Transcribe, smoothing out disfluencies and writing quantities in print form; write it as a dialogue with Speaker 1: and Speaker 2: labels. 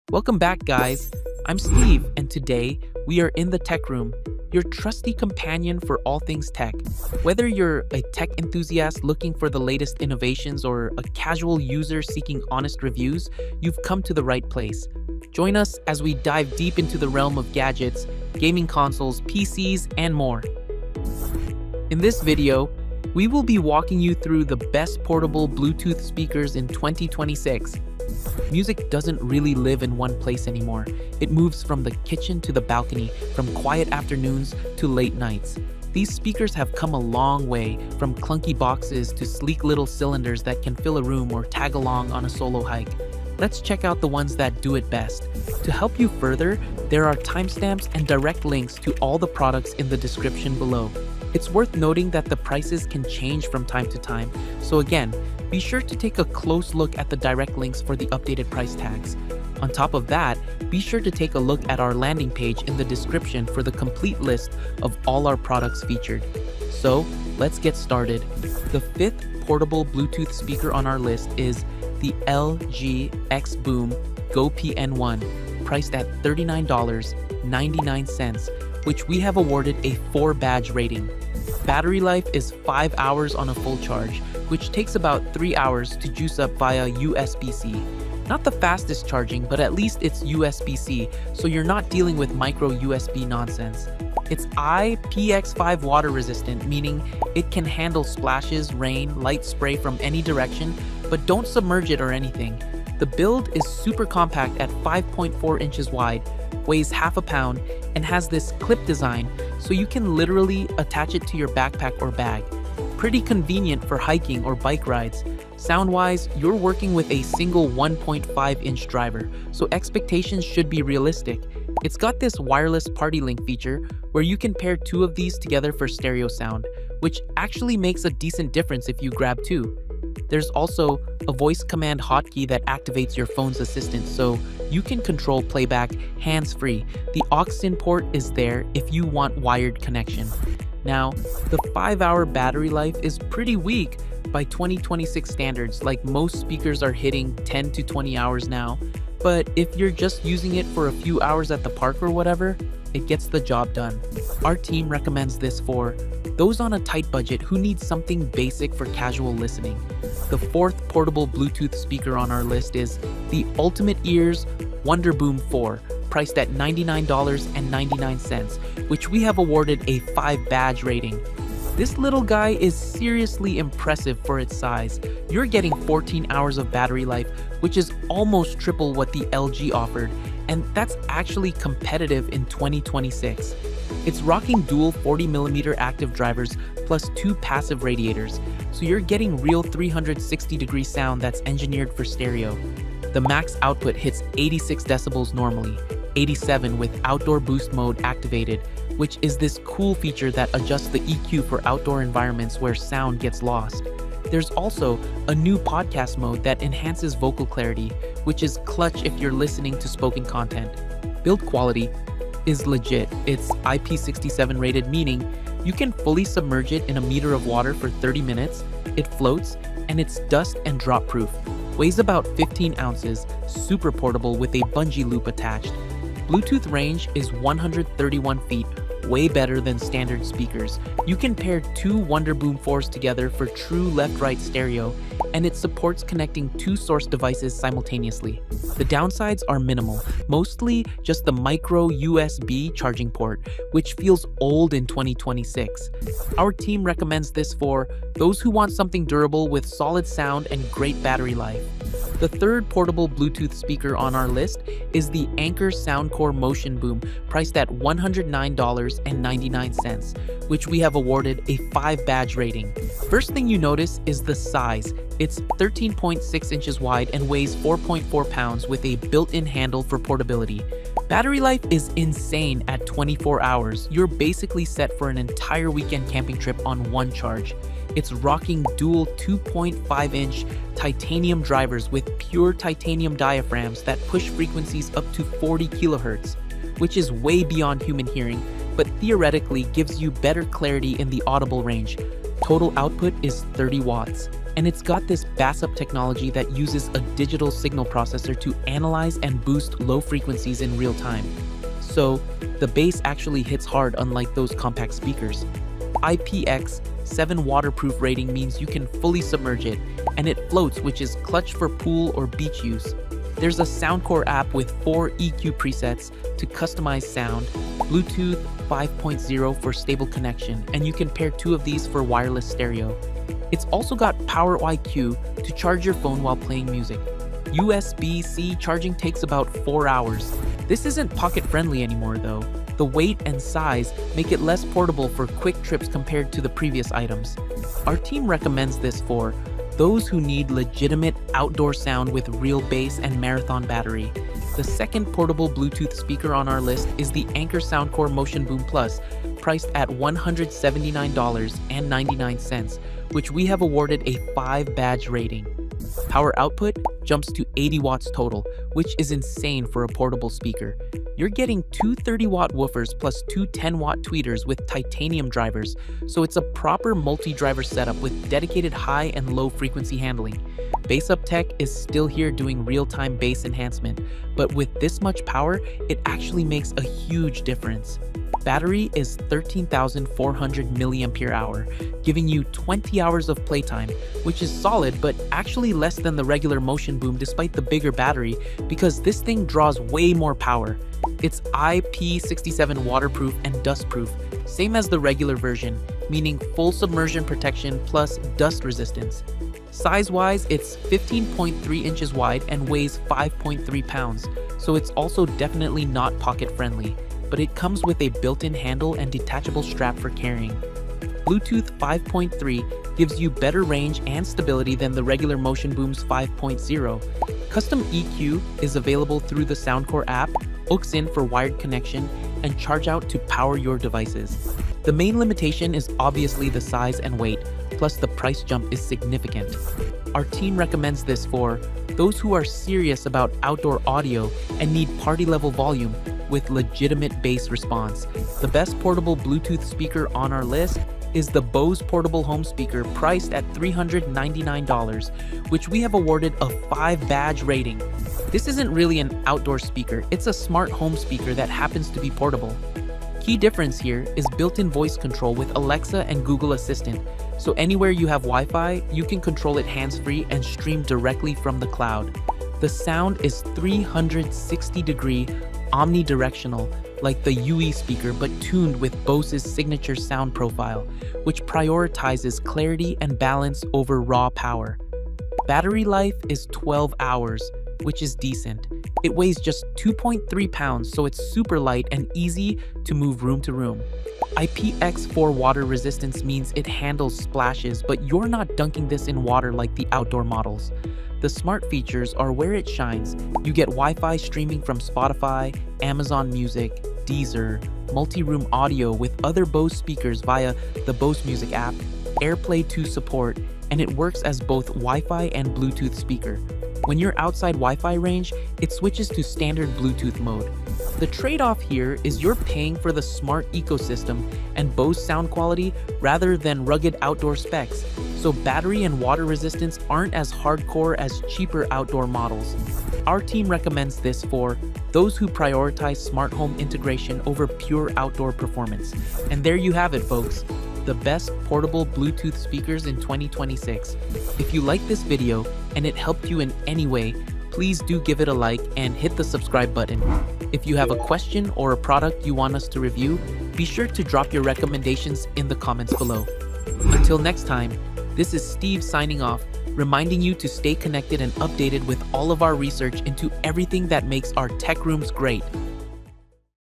Speaker 1: Welcome back, guys. I'm Steve, and today we are in the tech room, your trusty companion for all things tech. Whether you're a tech enthusiast looking for the latest innovations or a casual user seeking honest reviews, you've come to the right place. Join us as we dive deep into the realm of gadgets, gaming consoles, PCs, and more. In this video, we will be walking you through the best portable Bluetooth speakers in 2026. Music doesn't really live in one place anymore. It moves from the kitchen to the balcony, from quiet afternoons to late nights. These speakers have come a long way, from clunky boxes to sleek little cylinders that can fill a room or tag along on a solo hike. Let's check out the ones that do it best. To help you further, there are timestamps and direct links to all the products in the description below. It's worth noting that the prices can change from time to time, so again, be sure to take a close look at the direct links for the updated price tags. On top of that, be sure to take a look at our landing page in the description for the complete list of all our products featured. So, let's get started. The fifth portable Bluetooth speaker on our list is the LG XBOOM Go PN1, priced at $39.99, which we have awarded a 4-badge rating. Battery life is 5 hours on a full charge, which takes about 3 hours to juice up via USB-C. Not the fastest charging, but at least it's USB-C, so you're not dealing with micro USB nonsense. It's IPX5 water resistant, meaning it can handle splashes, rain, light spray from any direction, but don't submerge it or anything. The build is super compact at 5.4 inches wide, weighs half a pound, and has this clip design, so you can literally attach it to your backpack or bag. Pretty convenient for hiking or bike rides. Sound-wise, you're working with a single 1.5-inch driver, so expectations should be realistic. It's got this wireless party link feature where you can pair 2 of these together for stereo sound, which actually makes a decent difference if you grab 2. There's also a voice command hotkey that activates your phone's assistant, so you can control playback hands-free. The aux-in port is there if you want wired connection. Now, the 5-hour battery life is pretty weak by 2026 standards, like most speakers are hitting 10 to 20 hours now, but if you're just using it for a few hours at the park or whatever, it gets the job done. Our team recommends this for those on a tight budget who need something basic for casual listening. The fourth portable Bluetooth speaker on our list is the Ultimate Ears WONDERBOOM 4, priced at $99.99, which we have awarded a 5-badge rating. This little guy is seriously impressive for its size. You're getting 14 hours of battery life, which is almost triple what the LG offered, and that's actually competitive in 2026. It's rocking dual 40mm active drivers plus 2 passive radiators, so you're getting real 360-degree sound that's engineered for stereo. The max output hits 86 decibels normally, 87 with outdoor boost mode activated, which is this cool feature that adjusts the EQ for outdoor environments where sound gets lost. There's also a new podcast mode that enhances vocal clarity, which is clutch if you're listening to spoken content. Build quality is legit. It's IP67 rated, meaning you can fully submerge it in a meter of water for 30 minutes, it floats, and it's dust and drop proof. Weighs about 15 ounces, super portable with a bungee loop attached. Bluetooth range is 131 feet, way better than standard speakers. You can pair 2 WONDERBOOM 4s together for true left-right stereo, and it supports connecting 2 source devices simultaneously. The downsides are minimal, mostly just the micro USB charging port, which feels old in 2026. Our team recommends this for those who want something durable with solid sound and great battery life. The third portable Bluetooth speaker on our list is the Anker Soundcore Motion Boom, priced at $109.99, which we have awarded a 5-badge rating. First thing you notice is the size. It's 13.6 inches wide and weighs 4.4 pounds with a built-in handle for portability. Battery life is insane at 24 hours. You're basically set for an entire weekend camping trip on one charge. It's rocking dual 2.5-inch titanium drivers with pure titanium diaphragms that push frequencies up to 40 kilohertz, which is way beyond human hearing, but theoretically gives you better clarity in the audible range. Total output is 30 watts. And it's got this bass-up technology that uses a digital signal processor to analyze and boost low frequencies in real time. So, the bass actually hits hard unlike those compact speakers. IPX7 waterproof rating means you can fully submerge it, and it floats, which is clutch for pool or beach use. There's a Soundcore app with 4 EQ presets to customize sound, Bluetooth 5.0 for stable connection, and you can pair 2 of these for wireless stereo. It's also got Power IQ to charge your phone while playing music. USB-C charging takes about 4 hours. This isn't pocket-friendly anymore though. The weight and size make it less portable for quick trips compared to the previous items. Our team recommends this for those who need legitimate outdoor sound with real bass and marathon battery. The second portable Bluetooth speaker on our list is the Anker Soundcore WONDERBOOM Plus, priced at $179.99, which we have awarded a 5 badge rating. Power output jumps to 80 watts total, which is insane for a portable speaker. You're getting 2 30-watt woofers plus 2 10-watt tweeters with titanium drivers, so it's a proper multi-driver setup with dedicated high and low frequency handling. Bass-up tech is still here doing real-time bass enhancement, but with this much power, it actually makes a huge difference. Battery is 13,400 mAh, giving you 20 hours of playtime, which is solid but actually less than the regular WONDERBOOM despite the bigger battery because this thing draws way more power. It's IP67 waterproof and dustproof, same as the regular version, meaning full submersion protection plus dust resistance. Size-wise, it's 15.3 inches wide and weighs 5.3 pounds, so it's also definitely not pocket-friendly, but it comes with a built-in handle and detachable strap for carrying. Bluetooth 5.3 gives you better range and stability than the regular WONDERBOOM's 5.0. Custom EQ is available through the Soundcore app, aux in for wired connection, and charge out to power your devices. The main limitation is obviously the size and weight, plus the price jump is significant. Our team recommends this for those who are serious about outdoor audio and need party-level volume with legitimate bass response. The best portable Bluetooth speaker on our list is the Bose portable home speaker priced at $399, which we have awarded a 5 badge rating. This isn't really an outdoor speaker, it's a smart home speaker that happens to be portable. Key difference here is built-in voice control with Alexa and Google Assistant, so anywhere you have Wi-Fi, you can control it hands-free and stream directly from the cloud. The sound is 360-degree omnidirectional, like the UE speaker, but tuned with Bose's signature sound profile, which prioritizes clarity and balance over raw power. Battery life is 12 hours, which is decent. It weighs just 2.3 pounds, so it's super light and easy to move room to room. IPX4 water resistance means it handles splashes, but you're not dunking this in water like the outdoor models. The smart features are where it shines. You get Wi-Fi streaming from Spotify, Amazon Music, Deezer, multi-room audio with other Bose speakers via the Bose Music app, AirPlay 2 support, and it works as both Wi-Fi and Bluetooth speaker. When you're outside Wi-Fi range, it switches to standard Bluetooth mode. The trade-off here is you're paying for the smart ecosystem and Bose sound quality rather than rugged outdoor specs, so battery and water resistance aren't as hardcore as cheaper outdoor models. Our team recommends this for those who prioritize smart home integration over pure outdoor performance. And there you have it, folks. The best portable Bluetooth speakers in 2026. If you like this video and it helped you in any way, please do give it a like and hit the subscribe button. If you have a question or a product you want us to review, be sure to drop your recommendations in the comments below. Until next time, this is Steve signing off, reminding you to stay connected and updated with all of our research into everything that makes our tech rooms great.